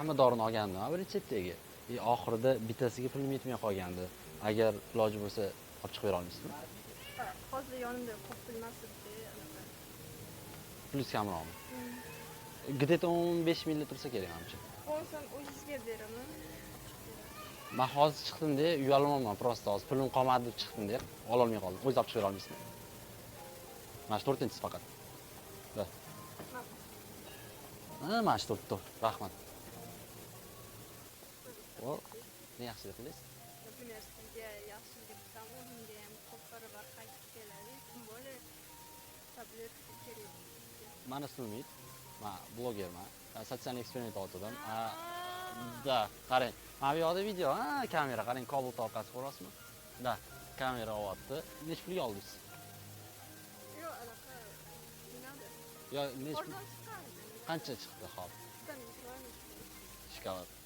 hamma dorini olgandim retseptdagi. Oxirida bittasiga pulim yetmay qolgandi. Agar iloji bo'lsa olib chiqib bera olmaysizmi? Hozir yonimda qolib bilmasdi anaqa. Plyus kamroqmi? Где-то 15 ml tursa kerak menimcha. Olsam o'zingizga beraman. Men hozir chiqdim-da, uyalmayman, prosta hozir pulim qolmadi deb chiqdim-da, ola olmay qoldim. O'zingiz olib chiqib bera olmaysizmi? Mana shu 4-inchisi faqat. Da. Mana shu 4 to'rt. Rahmat. O, ne yaxshilik qilyapsiz? Universitetga yaxshilik qilsam, o'zimga ham ko'p barobar qaytib keladi. Tим более tabletka kerak. Mana ismim Umid. Men blogerman. Sotsial eksperiment o'tadim. Da, qarang. Mana bu yoqda video, kamera, qarang, Cobalt orqasi ko'rasizmi? Da, kamera olyapti. Nech pulga oldingiz? Yo'q, anaqa nimada? Yo, nech pul? Oradan chiqardim. Qancha chiqdi, hop? Shikolat. Shikolat.